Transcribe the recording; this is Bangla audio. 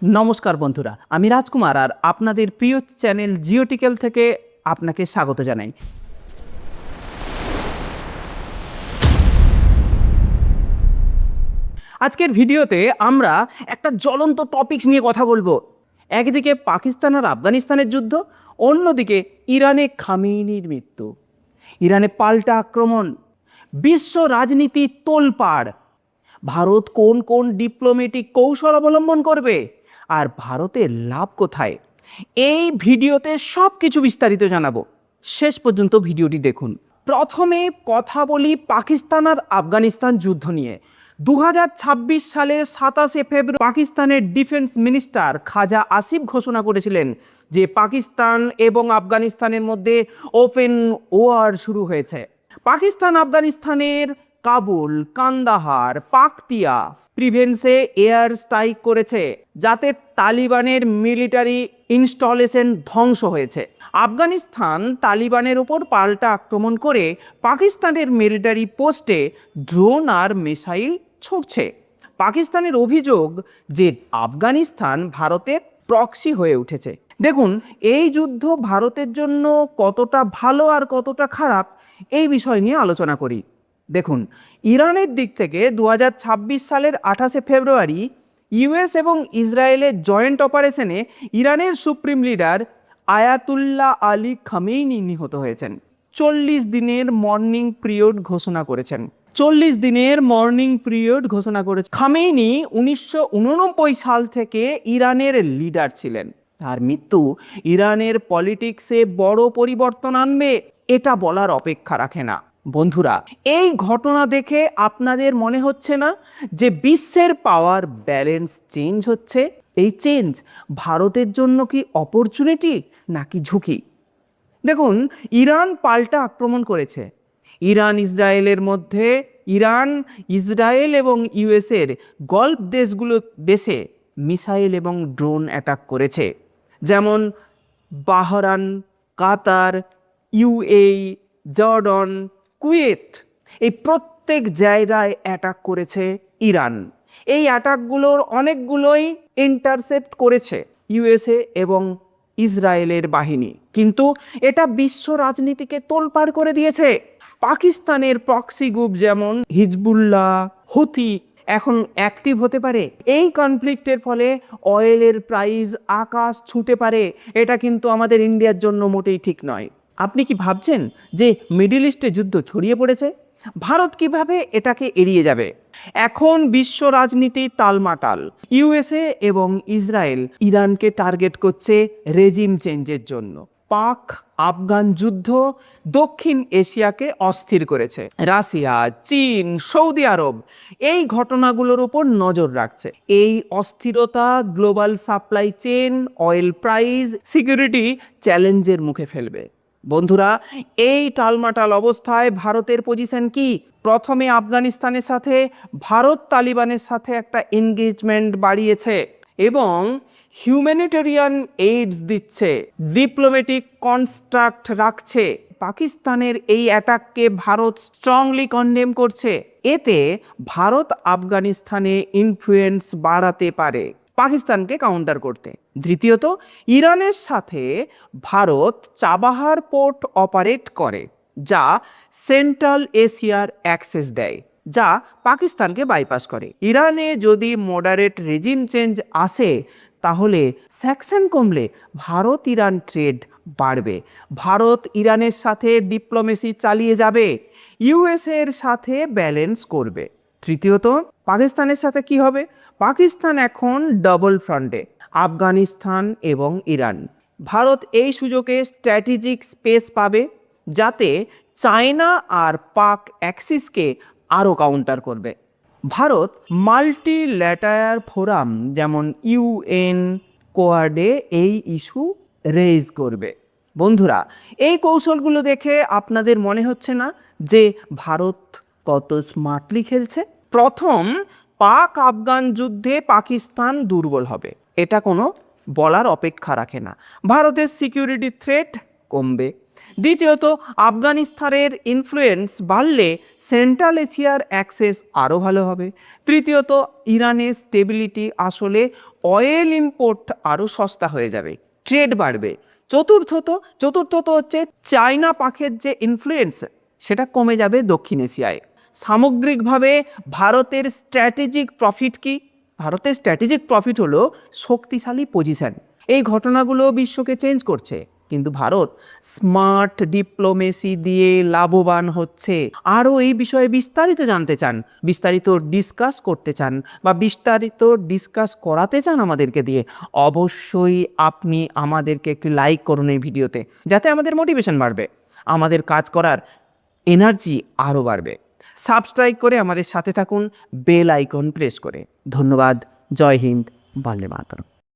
নমস্কার বন্ধুরা, আমি রাজকুমার আর আপনাদের প্রিয় চ্যানেল জিওটিক্যাল থেকে আপনাকে স্বাগত জানাই। আজকের ভিডিওতে আমরা একটা জ্বলন্ত টপিকস নিয়ে কথা বলবো। একদিকে পাকিস্তান আর আফগানিস্তানের যুদ্ধ, অন্যদিকে ইরানে খামেনির মৃত্যু, ইরানে পাল্টা আক্রমণ, বিশ্ব রাজনীতি তোলপাড়, ভারত কোন কোন ডিপ্লোম্যাটিক কৌশল অবলম্বন করবে আর ভারতের লাভ কোথায়, এই ভিডিওতে সব কিছু বিস্তারিত জানাবো। শেষ পর্যন্ত ভিডিওটি দেখুন। প্রথমে কথা বলি পাকিস্তান আর আফগানিস্তান যুদ্ধ নিয়ে। 2026 সালে 27 ফেব্রুয়ারি পাকিস্তানের ডিফেন্স মিনিস্টার খাজা আসিফ ঘোষণা করেছিলেন যে পাকিস্তান এবং আফগানিস্তানের মধ্যে ওপেন ওয়ার শুরু হয়েছে। পাকিস্তান আফগানিস্তানের কাবুল, কান্দাহার, পাকতিয়া প্রিভেন্সে এয়ার স্ট্রাইক করেছে, যাতে তালিবানের মিলিটারি ইনস্টলেশন ধ্বংস হয়েছে। আফগানিস্তান তালিবানের উপর পাল্টা আক্রমণ করে পাকিস্তানের মিলিটারি পোস্টে ড্রোন আর মিসাইল ছুড়ছে। পাকিস্তানের অভিযোগ যে আফগানিস্তান ভারতের প্রক্সি হয়ে উঠেছে। দেখুন, এই যুদ্ধ ভারতের জন্য কতটা ভালো আর কতটা খারাপ, এই বিষয় নিয়ে আলোচনা করি। দেখুন, ইরানের দিক থেকে 2026 সালের 28 ফেব্রুয়ারি ইউএস এবং ইসরায়েলের জয়েন্ট অপারেশনে ইরানের supreme leader Ayatollah Ali Khamenei নিহত হয়েছেন। 40 দিনের মর্নিং পিরিয়ড ঘোষণা করেছেন। 40 দিনের মর্নিং পিরিয়ড ঘোষণা করেছে। খামেনি 1989 সাল থেকে ইরানের লিডার ছিলেন। তার মৃত্যু ইরানের পলিটিক্সে বড় পরিবর্তন আনবে, এটা বলার অপেক্ষা রাখে না। বন্ধুরা, এই ঘটনা দেখে আপনাদের মনে হচ্ছে না যে বিশ্বের পাওয়ার ব্যালেন্স চেঞ্জ হচ্ছে? এই চেঞ্জ ভারতের জন্য কি অপরচুনিটি নাকি ঝুঁকি? দেখুন, ইরান পাল্টা আক্রমণ করেছে। ইরান ইসরায়েল এবং ইউএসের গলফ দেশগুলো দেশে মিসাইল এবং ড্রোন অ্যাটাক করেছে, যেমন বাহরান, কাতার, ইউএই, জর্ডন, কুয়েত। এই প্রত্যেক জায়গায় অ্যাটাক করেছে ইরান। এই অ্যাটাকগুলোর অনেকগুলোই ইন্টারসেপ্ট করেছে ইউএসএ এবং ইসরায়েলের বাহিনী, কিন্তু এটা বিশ্ব রাজনীতিকে তোলপাড় করে দিয়েছে। পাকিস্তানের প্রক্সি গ্রুপ যেমন হিজবুল্লাহ, হুথি এখন অ্যাক্টিভ হতে পারে। এই কনফ্লিক্টের ফলে অয়েলের প্রাইস আকাশ ছুঁতে পারে। এটা কিন্তু আমাদের ইন্ডিয়ার জন্য মোটেই ঠিক নয়। আপনি কি ভাবছেন যে মিডল ইস্টে যুদ্ধ ছড়িয়ে পড়েছে? ভারত কিভাবে এটাকে এড়িয়ে যাবে? এখন বিশ্ব রাজনীতি তালমাটাল। ইউএসএ এবং ইসরায়েল ইরানকে টার্গেট করছে রেজিম চেঞ্জের জন্য। পাক আফগান যুদ্ধ দক্ষিণ এশিয়াকে অস্থির করেছে। রাশিয়া, চীন, সৌদি আরব এই ঘটনাগুলোর উপর নজর রাখছে। এই অস্থিরতা global supply chain, oil price, security চ্যালেঞ্জের মুখে ফেলবে। বন্ধুরা, এই টালমাটাল অবস্থায় ভারতের পজিশন কি? প্রথমে আফগানিস্তানের সাথে ভারত তালিবানের সাথে একটা এনগেজমেন্ট বাড়িয়েছে এবং হিউম্যানিটেরিয়ান এইডস দিচ্ছে, ডিপ্লোম্যাটিক কনস্ট্রাক্ট রাখছে। পাকিস্তানের এই অ্যাটাককে ভারত স্ট্রংলি কন্ডেম করছে। এতে ভারত আফগানিস্তানে ইনফ্লুয়েন্স বাড়াতে পারে পাকিস্তানকে কাউন্টার করতে। দ্বিতীয়ত, ইরানের সাথে ভারত চাবাহার পোর্ট অপারেট করে, যা সেন্ট্রাল এশিয়ার অ্যাক্সেস দেয়, যা পাকিস্তানকে বাইপাস করে। ইরানে যদি মডারেট রেজিম চেঞ্জ আসে, তাহলে স্যাকশন কমলে ভারত ইরান ট্রেড বাড়বে। ভারত ইরানের সাথে ডিপ্লোমেসি চালিয়ে যাবে, ইউএসএর সাথে ব্যালেন্স করবে। তৃতীয়ত, পাকিস্তানের সাথে কি হবে? পাকিস্তান এখন ডাবল ফ্রন্টে, আফগানিস্তান এবং ইরান। ভারত এই সুযোগে স্ট্র্যাটেজিক স্পেস পাবে, যাতে চায়না আর পাক অ্যাক্সিসকে আরও কাউন্টার করবে। ভারত মাল্টিল্যাটারাল ফোরাম যেমন ইউএন, কোয়াডে এই ইস্যু রেজ করবে। বন্ধুরা, এই কৌশলগুলো দেখে আপনাদের মনে হচ্ছে না যে ভারত কত স্মার্টলি খেলছে? প্রথম, পাক আফগান যুদ্ধে পাকিস্তান দুর্বল হবে, এটা কোনো বলার অপেক্ষা রাখে না। ভারতের সিকিউরিটি থ্রেট কমবে। দ্বিতীয়ত, আফগানিস্তানের ইনফ্লুয়েন্স বাড়লে সেন্ট্রাল এশিয়ার অ্যাক্সেস আরও ভালো হবে। তৃতীয়ত, ইরানের স্টেবিলিটি আসলে অয়েল ইম্পোর্ট আরও সস্তা হয়ে যাবে, ট্রেড বাড়বে। চতুর্থত হচ্ছে চায়না পাখের যে ইনফ্লুয়েন্স সেটা কমে যাবে দক্ষিণ এশিয়ায়। সামগ্রিকভাবে ভারতের স্ট্র্যাটেজিক প্রফিট কি? ভারতের স্ট্র্যাটেজিক প্রফিট হলো শক্তিশালী পজিশন। এই ঘটনাগুলো বিশ্বকে চেঞ্জ করছে, কিন্তু ভারত স্মার্ট ডিপ্লোমেসি দিয়ে লাভবান হচ্ছে। আরও এই বিষয়ে বিস্তারিত জানতে চান, বিস্তারিত ডিসকাস করতে চান বা বিস্তারিত ডিসকাস করাতে চান আমাদেরকে দিয়ে, অবশ্যই আপনি আমাদেরকে একটি লাইক করুন এই ভিডিওতে, যাতে আমাদের মোটিভেশন বাড়বে, আমাদের কাজ করার এনার্জি আরও বাড়বে। সাবস্ক্রাইব করে আমাদের সাথে থাকুন বেল আইকন প্রেস করে। ধন্যবাদ। জয় হিন্দ, বন্দে মাতরম।